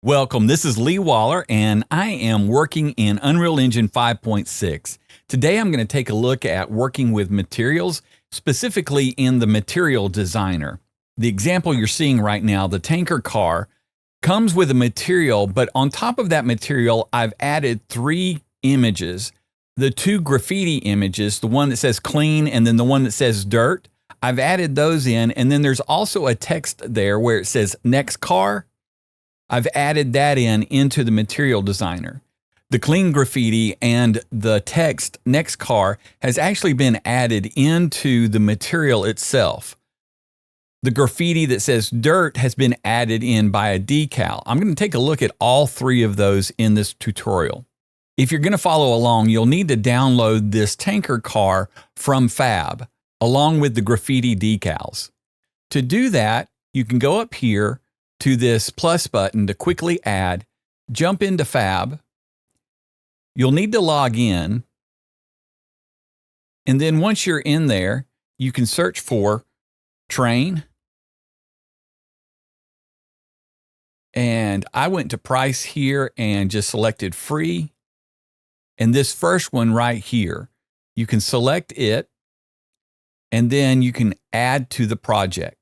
Welcome, this is Lee Waller, and I am working in Unreal Engine 5.6. Today I'm going to take a look at working with materials, specifically in the Material Designer. The example you're seeing right now, the tanker car, comes with a material, but on top of that material, I've added 3 images. The 2 graffiti images, the one that says clean and then the one that says dirt, I've added those in, and then there's also a text there where it says next car. I've added that into the Material Designer. The clean graffiti and the text next car has actually been added into the material itself. The graffiti that says dirt has been added in by a decal. I'm going to take a look at all 3 of those in this tutorial. If you're going to follow along, you'll need to download this tanker car from Fab, along with the graffiti decals. To do that, you can go up here to this plus button to quickly add, jump into Fab. You'll need to log in. And then once you're in there, you can search for train. And I went to price here and just selected free. And this first one right here, you can select it and then you can add to the project.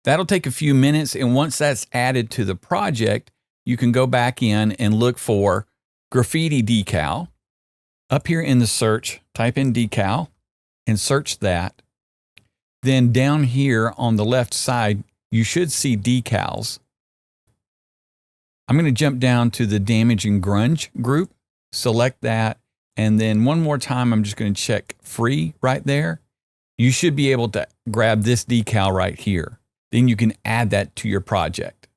That'll take a few minutes, and once that's added to the project, you can go back in and look for graffiti decal. Up here in the search, type in decal and search that. Then down here on the left side, you should see decals. I'm going to jump down to the damage and grunge group, select that, and then one more time, I'm just going to check free right there. You should be able to grab this decal right here. Then you can add that to your project.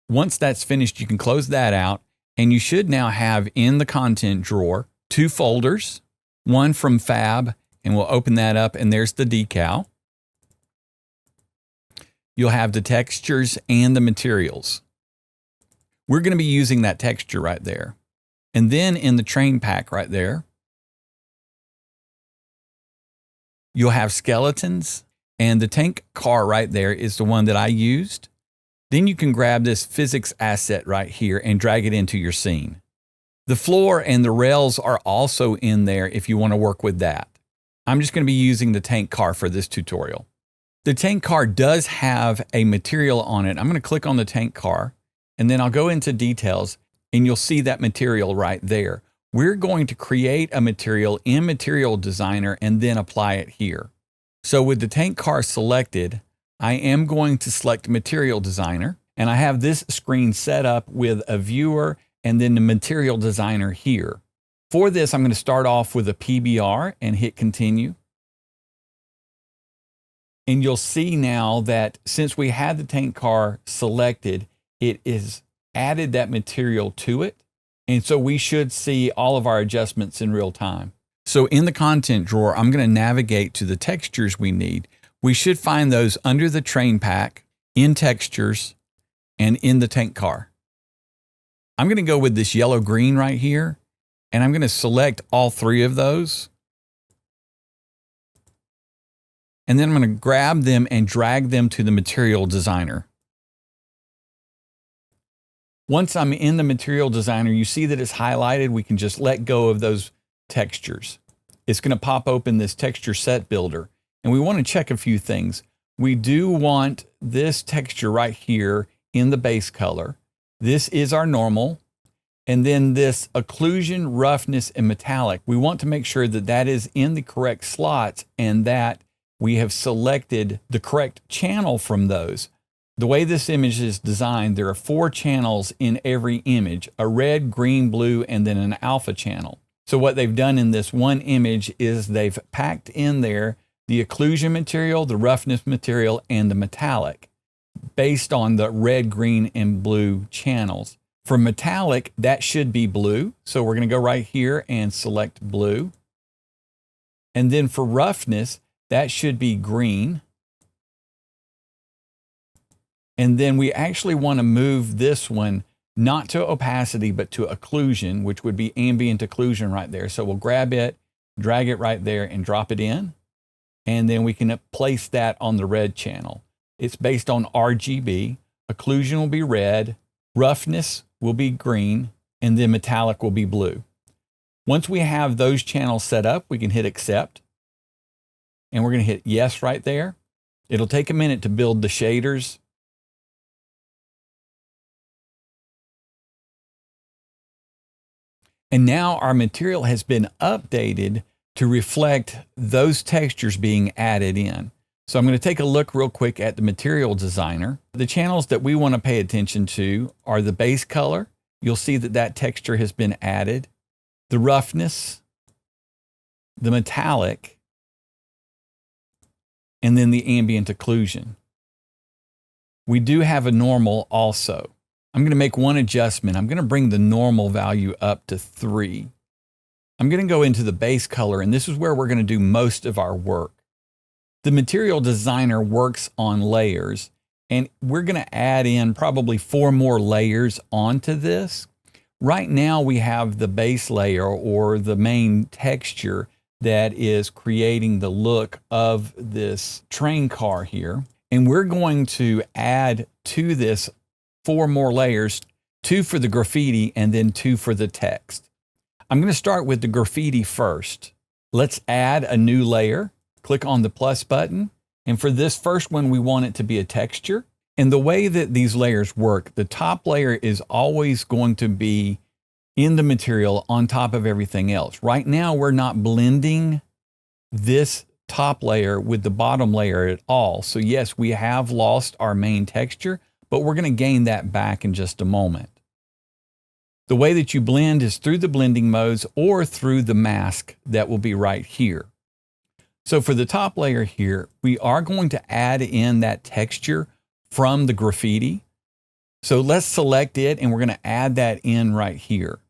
Once that's finished, you can close that out, and you should now have in the content drawer 2 folders, one from Fab, and we'll open that up, and there's the decal. You'll have the textures and the materials. We're going to be using that texture right there. And then in the train pack right there, you'll have skeletons, and the tank car right there is the one that I used. Then you can grab this physics asset right here and drag it into your scene. The floor and the rails are also in there if you want to work with that. I'm just going to be using the tank car for this tutorial. The tank car does have a material on it. I'm going to click on the tank car, and then I'll go into details, and you'll see that material right there. We're going to create a material in Material Designer and then apply it here. So with the tank car selected, I am going to select Material Designer, and I have this screen set up with a viewer and then the Material Designer here. For this, I'm going to start off with a PBR and hit continue. And you'll see now that since we had the tank car selected, it is added that material to it. And so we should see all of our adjustments in real time. So in the content drawer, I'm going to navigate to the textures we need. We should find those under the train pack, in textures, and in the tank car. I'm going to go with this yellow-green right here, and I'm going to select all 3 of those. And then I'm going to grab them and drag them to the Material Designer. Once I'm in the Material Designer, you see that it's highlighted. We can just let go of those textures. It's going to pop open this texture set builder, and we want to check a few things. We do want this texture right here in the base color. This is our normal. And then this occlusion, roughness, and metallic. We want to make sure that that is in the correct slots and that we have selected the correct channel from those. The way this image is designed, there are 4 channels in every image, a red, green, blue, and then an alpha channel. So what they've done in this one image is they've packed in there the occlusion material, the roughness material, and the metallic based on the red, green, and blue channels. For metallic, that should be blue. So we're going to go right here and select blue. And then for roughness, that should be green. And then we actually want to move this one not to opacity, but to occlusion, which would be ambient occlusion right there. So we'll grab it, drag it right there and drop it in. And then we can place that on the red channel. It's based on RGB. Occlusion will be red, roughness will be green, and then metallic will be blue. Once we have those channels set up, we can hit accept. And we're going to hit yes right there. It'll take a minute to build the shaders. And now our material has been updated to reflect those textures being added in. So I'm going to take a look real quick at the material designer. The channels that we want to pay attention to are the base color. You'll see that that texture has been added. The roughness, the metallic, and then the ambient occlusion. We do have a normal also. I'm going to make one adjustment. I'm going to bring the normal value up to 3. I'm going to go into the base color, and this is where we're going to do most of our work. The material designer works on layers, and we're going to add in probably 4 more layers onto this. Right now we have the base layer or the main texture that is creating the look of this train car here. And we're going to add to this 4 more layers, 2 for the graffiti and then 2 for the text. I'm going to start with the graffiti first. Let's add a new layer. Click on the plus button. And for this first one, we want it to be a texture. And the way that these layers work, the top layer is always going to be in the material on top of everything else. Right now, we're not blending this top layer with the bottom layer at all. So yes, we have lost our main texture, but we're going to gain that back in just a moment. The way that you blend is through the blending modes or through the mask that will be right here. So for the top layer here, we are going to add in that texture from the graffiti. So let's select it and we're going to add that in right here.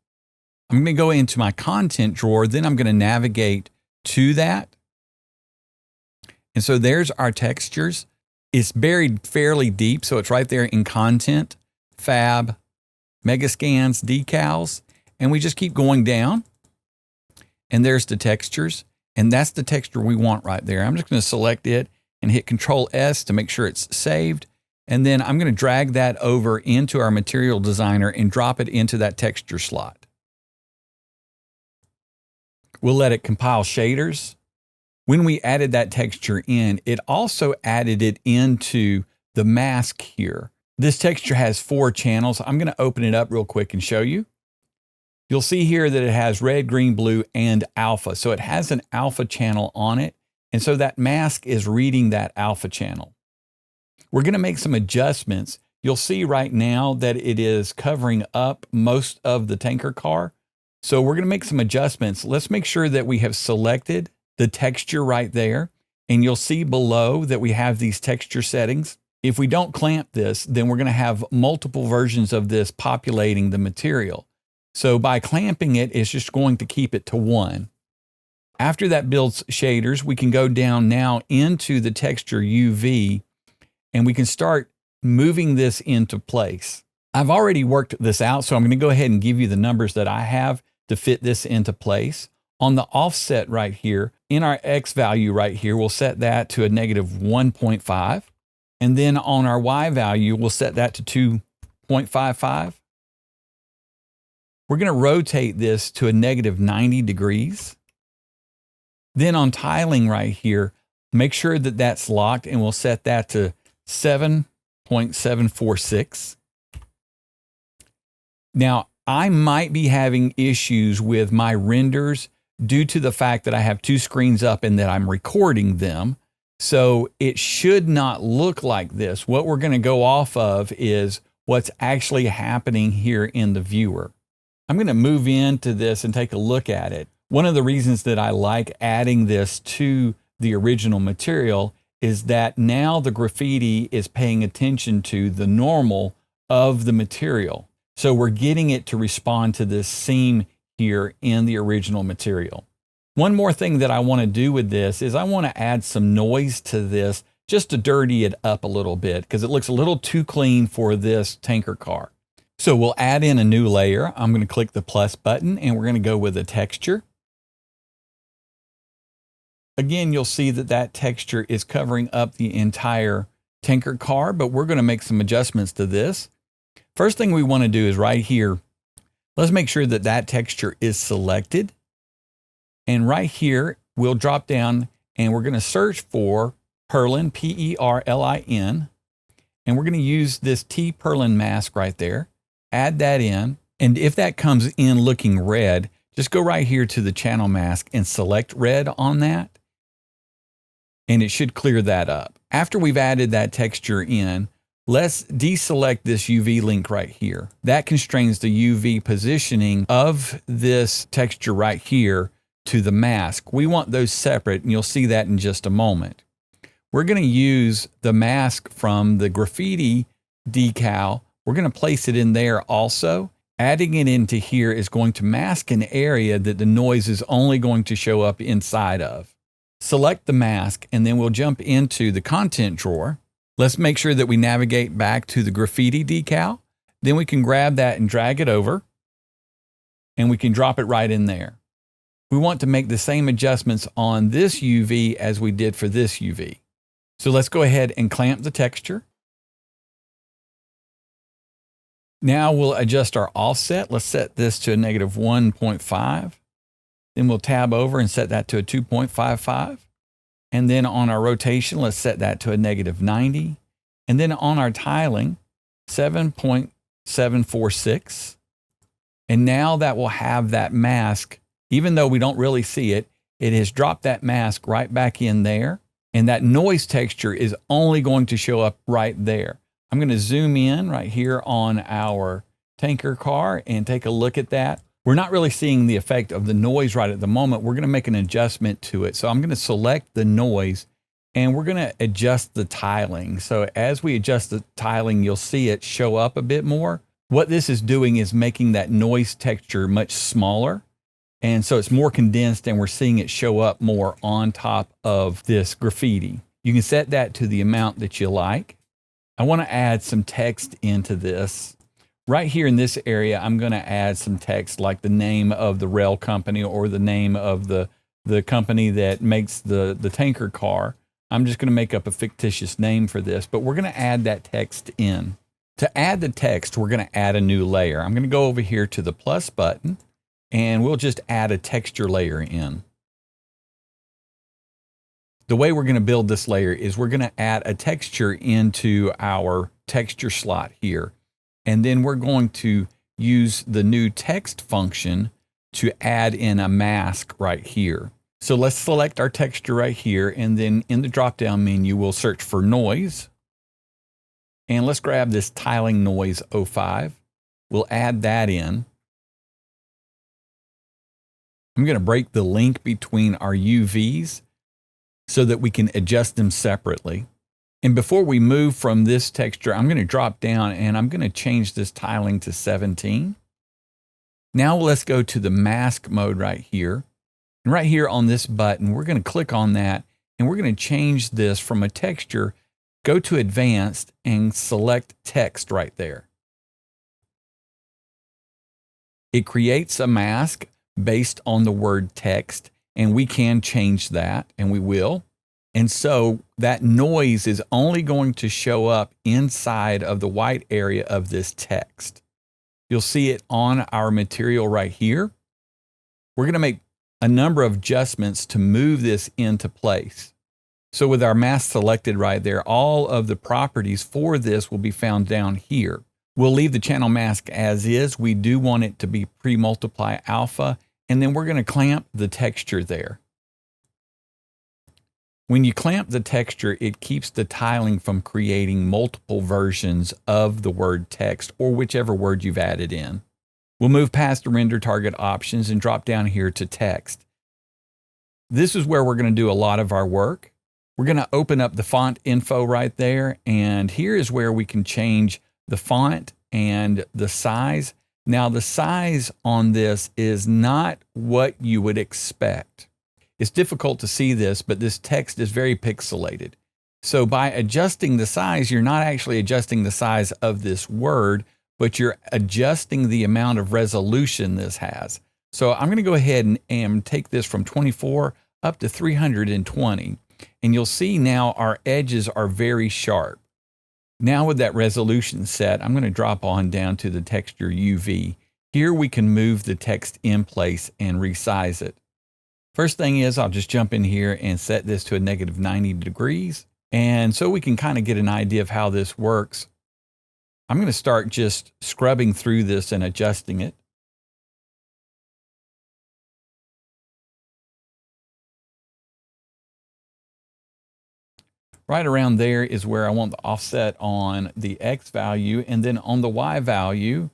I'm going to go into my content drawer, then I'm going to navigate to that. And so there's our textures. It's buried fairly deep, so it's right there in content, fab, megascans, decals, and we just keep going down. And there's the textures, and that's the texture we want right there. I'm just going to select it and hit Control S to make sure it's saved. And then I'm going to drag that over into our material designer and drop it into that texture slot. We'll let it compile shaders. When we added that texture in, it also added it into the mask here. This texture has 4 channels. I'm going to open it up real quick and show you. You'll see here that it has red, green, blue, and alpha. So it has an alpha channel on it. And so that mask is reading that alpha channel. We're going to make some adjustments. You'll see right now that it is covering up most of the tanker car. So we're going to make some adjustments. Let's make sure that we have selected the texture right there. And you'll see below that we have these texture settings. If we don't clamp this, then we're going to have multiple versions of this populating the material. So by clamping it, it's just going to keep it to 1. After that builds shaders, we can go down now into the texture UV and we can start moving this into place. I've already worked this out, so I'm going to go ahead and give you the numbers that I have to fit this into place. On the offset right here, in our X value right here, we'll set that to a negative 1.5. And then on our Y value, we'll set that to 2.55. We're going to rotate this to a negative 90 degrees. Then on tiling right here, make sure that that's locked and we'll set that to 7.746. Now, I might be having issues with my renders due to the fact that I have 2 screens up and that I'm recording them. So it should not look like this. What we're going to go off of is what's actually happening here in the viewer. I'm going to move into this and take a look at it. One of the reasons that I like adding this to the original material is that now the graffiti is paying attention to the normal of the material. So we're getting it to respond to this seam here in the original material. One more thing that I want to do with this is I want to add some noise to this just to dirty it up a little bit because it looks a little too clean for this tanker car. So we'll add in a new layer. I'm going to click the plus button and we're going to go with a texture. Again, you'll see that that texture is covering up the entire tanker car, but we're going to make some adjustments to this. First thing we want to do is right here, let's make sure that that texture is selected. And right here, we'll drop down and we're going to search for Perlin, P-E-R-L-I-N. And we're going to use this T Perlin mask right there. Add that in. And if that comes in looking red, just go right here to the channel mask and select red on that. And it should clear that up. After we've added that texture in, let's deselect this UV link right here. That constrains the UV positioning of this texture right here to the mask. We want those separate, and you'll see that in just a moment. We're going to use the mask from the Graffiti decal. We're going to place it in there also. Adding it into here is going to mask an area that the noise is only going to show up inside of. Select the mask, and then we'll jump into the content drawer. Let's make sure that we navigate back to the Graffiti decal. Then we can grab that and drag it over, and we can drop it right in there. We want to make the same adjustments on this UV as we did for this UV. So let's go ahead and clamp the texture. Now we'll adjust our offset. Let's set this to a -1.5. Then we'll tab over and set that to a 2.55. And then on our rotation, let's set that to a -90. And then on our tiling, 7.746. And now that will have that mask, even though we don't really see it, it has dropped that mask right back in there. And that noise texture is only going to show up right there. I'm going to zoom in right here on our tanker car and take a look at that. We're not really seeing the effect of the noise right at the moment. We're going to make an adjustment to it. So I'm going to select the noise and we're going to adjust the tiling. So as we adjust the tiling, you'll see it show up a bit more. What this is doing is making that noise texture much smaller. And so it's more condensed and we're seeing it show up more on top of this graffiti. You can set that to the amount that you like. I want to add some text into this. Right here in this area, I'm going to add some text like the name of the rail company or the name of the company that makes the tanker car. I'm just going to make up a fictitious name for this, but we're going to add that text in. To add the text, we're going to add a new layer. I'm going to go over here to the plus button. And we'll just add a texture layer in. The way we're going to build this layer is we're going to add a texture into our texture slot here. And then we're going to use the new text function to add in a mask right here. So let's select our texture right here. And then in the drop-down menu, we'll search for noise. And let's grab this tiling noise 05. We'll add that in. I'm going to break the link between our UVs so that we can adjust them separately. And before we move from this texture, I'm going to drop down and I'm going to change this tiling to 17. Now let's go to the mask mode right here. And right here on this button, we're going to click on that and we're going to change this from a texture, go to advanced and select text right there. It creates a mask based on the word text, and we can change that, and we will. And so that noise is only going to show up inside of the white area of this text. You'll see it on our material right here. We're going to make a number of adjustments to move this into place. So with our mask selected right there, all of the properties for this will be found down here. We'll leave the channel mask as is. We do want it to be pre-multiply alpha. And then we're going to clamp the texture there. When you clamp the texture, it keeps the tiling from creating multiple versions of the word text or whichever word you've added in. We'll move past the render target options and drop down here to text. This is where we're going to do a lot of our work. We're going to open up the font info right there. And here is where we can change the font and the size. Now, the size on this is not what you would expect. It's difficult to see this, but this text is very pixelated. So by adjusting the size, you're not actually adjusting the size of this word, but you're adjusting the amount of resolution this has. So I'm going to go ahead and take this from 24 up to 320. And you'll see now our edges are very sharp. Now with that resolution set, I'm going to drop on down to the texture UV. Here we can move the text in place and resize it. First thing is I'll just jump in here and set this to a -90 degrees. And so we can kind of get an idea of how this works. I'm going to start just scrubbing through this and adjusting it. Right around there is where I want the offset on the X value, and then on the Y value,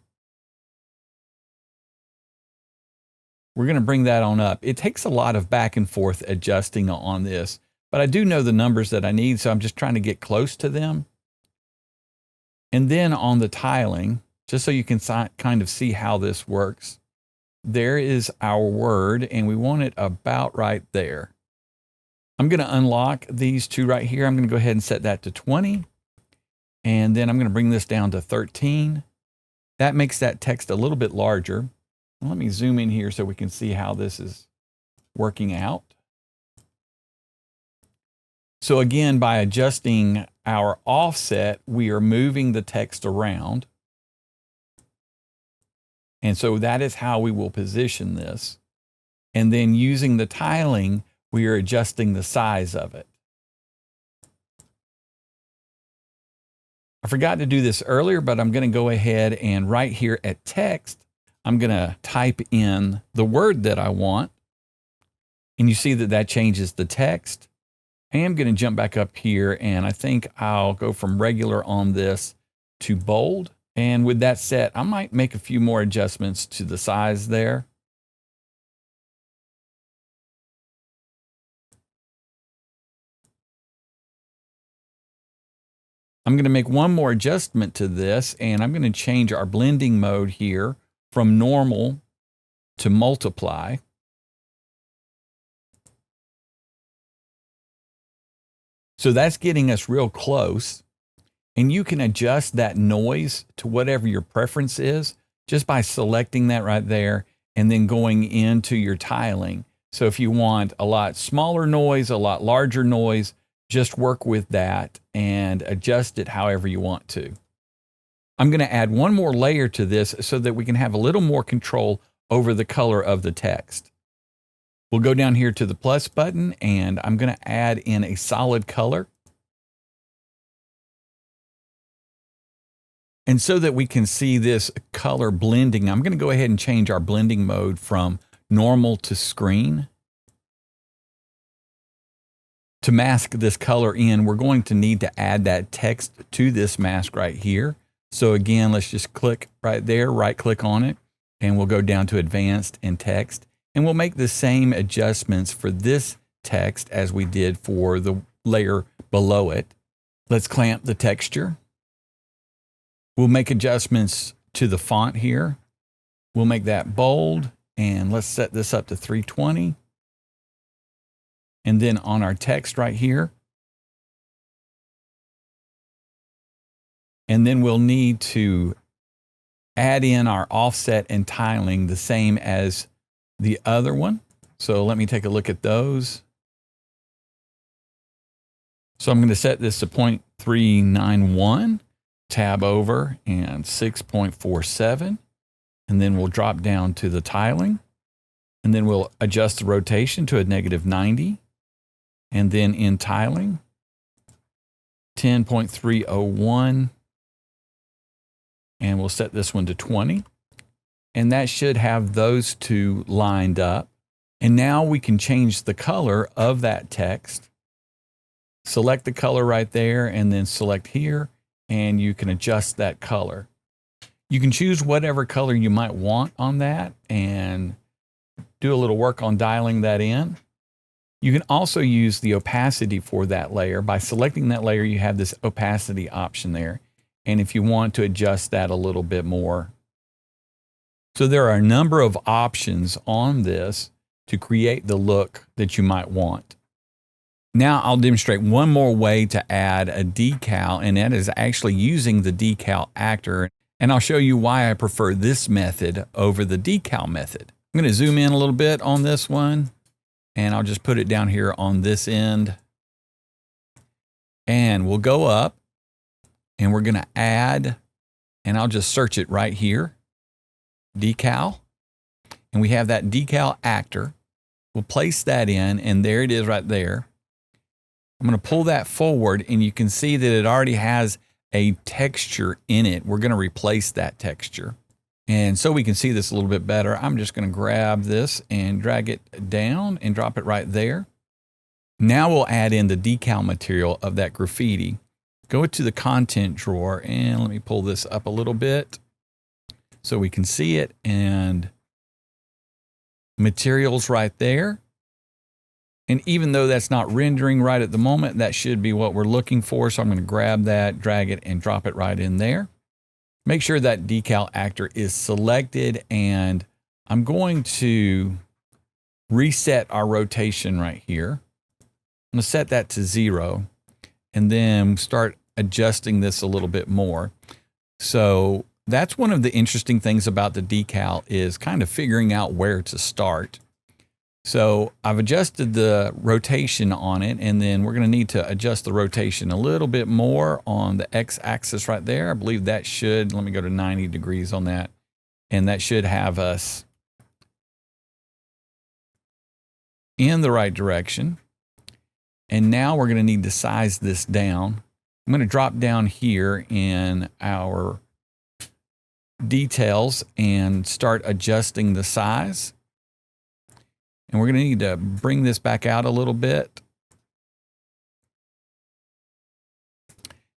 we're going to bring that on up. It takes a lot of back and forth adjusting on this, but I do know the numbers that I need, so I'm just trying to get close to them. And then on the tiling, just so you can kind of see how this works, there is our word, and we want it about right there. I'm going to unlock these two right here. I'm going to go ahead and set that to 20. And then I'm going to bring this down to 13. That makes that text a little bit larger. Let me zoom in here so we can see how this is working out. So again, by adjusting our offset, we are moving the text around. And so that is how we will position this. And then using the tiling, we are adjusting the size of it. I forgot to do this earlier, but I'm going to go ahead and right here at text, I'm going to type in the word that I want. And you see that that changes the text. I am going to jump back up here, and I think I'll go from regular on this to bold. And with that set, I might make a few more adjustments to the size there. I'm going to make one more adjustment to this, and I'm going to change our blending mode here from normal to multiply. So that's getting us real close. And you can adjust that noise to whatever your preference is just by selecting that right there and then going into your tiling. So if you want a lot smaller noise, a lot larger noise, just work with that and adjust it however you want to. I'm going to add one more layer to this so that we can have a little more control over the color of the text. We'll go down here to the plus button, and I'm going to add in a solid color. And so that we can see this color blending, I'm going to go ahead and change our blending mode from normal to screen. To mask this color in, we're going to need to add that text to this mask right here. So again, let's just click right there, right click on it, and we'll go down to advanced and text. And we'll make the same adjustments for this text as we did for the layer below it. Let's clamp the texture. We'll make adjustments to the font here. We'll make that bold, and let's set this up to 320. And then on our text right here. And then we'll need to add in our offset and tiling the same as the other one. So let me take a look at those. So I'm going to set this to 0.391, tab over, and 6.47. And then we'll drop down to the tiling. And then we'll adjust the rotation to a -90. And then in tiling, 10.301. And we'll set this one to 20. And that should have those two lined up. And now we can change the color of that text. Select the color right there, and then select here, and you can adjust that color. You can choose whatever color you might want on that and do a little work on dialing that in. You can also use the opacity for that layer. By selecting that layer, you have this opacity option there. And if you want to adjust that a little bit more. So there are a number of options on this to create the look that you might want. Now I'll demonstrate one more way to add a decal, and that is actually using the Decal Actor. And I'll show you why I prefer this method over the decal method. I'm going to zoom in a little bit on this one, and I'll just put it down here on this end. And we'll go up, And we're going to add, and I'll just search it right here, Decal. And we have that Decal Actor. We'll place that in, and there it is right there. I'm going to pull that forward, and you can see that it already has a texture in it. We're going to replace that texture. And so we can see this a little bit better, I'm just going to grab this and drag it down and drop it right there. Now we'll add in the decal material of that graffiti. Go to the content drawer, and let me pull this up a little bit so we can see it. And materials right there. And even though that's not rendering right at the moment, that should be what we're looking for. So I'm going to grab that, drag it, and drop it right in there. Make sure that Decal Actor is selected, and I'm going to reset our rotation right here. I'm going to set that to 0, and then start adjusting this a little bit more. So that's one of the interesting things about the decal, is kind of figuring out where to start. So I've adjusted the rotation on it, and then we're going to need to adjust the rotation a little bit more on the x-axis right there. I believe that should, let me go to 90 degrees on that, and that should have us in the right direction. And now we're going to need to size this down. I'm going to drop down here in our details and start adjusting the size. And we're going to need to bring this back out a little bit.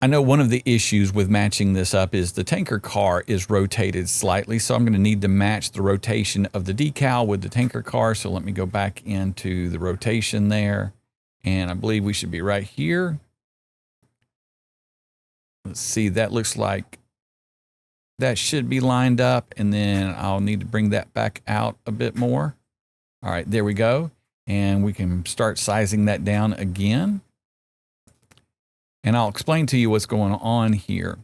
I know one of the issues with matching this up is the tanker car is rotated slightly, so I'm going to need to match the rotation of the decal with the tanker car. So let me go back into the rotation there, and I believe we should be right here. Let's see, that looks like that should be lined up, and then I'll need to bring that back out a bit more. All right, there we go. And we can start sizing that down again. And I'll explain to you what's going on here.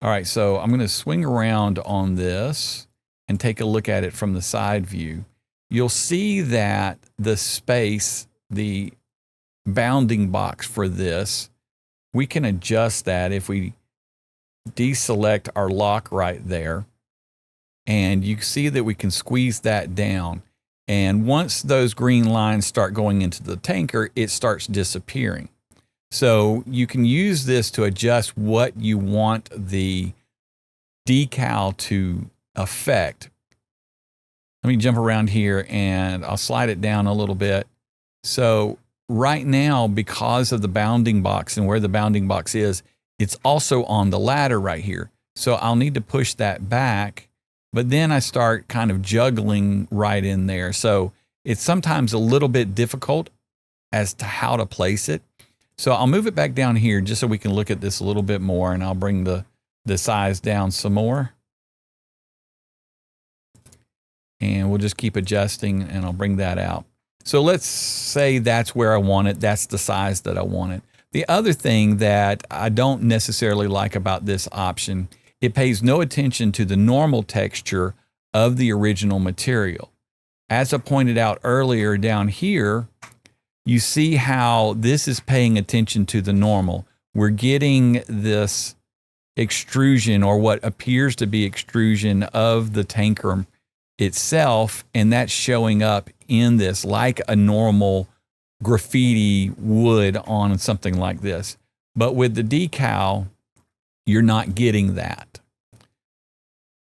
All right, so I'm going to swing around on this and take a look at it from the side view. You'll see that the space, the bounding box for this, we can adjust that if we deselect our lock right there. And you see that we can squeeze that down. And once those green lines start going into the tanker, it starts disappearing. So you can use this to adjust what you want the decal to affect. Let me jump around here, and I'll slide it down a little bit. So right now, because of the bounding box and where the bounding box is, it's also on the ladder right here. So I'll need to push that back. But then I start kind of juggling right in there. So it's sometimes a little bit difficult as to how to place it. So I'll move it back down here just so we can look at this a little bit more, and I'll bring the size down some more. And we'll just keep adjusting, and I'll bring that out. So let's say that's where I want it. That's the size that I want it. The other thing that I don't necessarily like about this option, it pays no attention to the normal texture of the original material. As I pointed out earlier down here, you see how this is paying attention to the normal. We're getting this extrusion, or what appears to be extrusion, of the tanker itself, and that's showing up in this like a normal graffiti would on something like this. But with the decal, you're not getting that.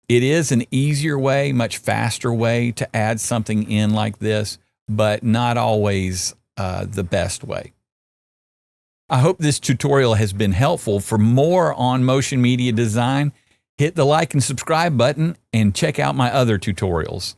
It is an easier way, much faster way to add something in like this, but not always the best way. I hope this tutorial has been helpful. For more on motion media design, hit the like and subscribe button and check out my other tutorials.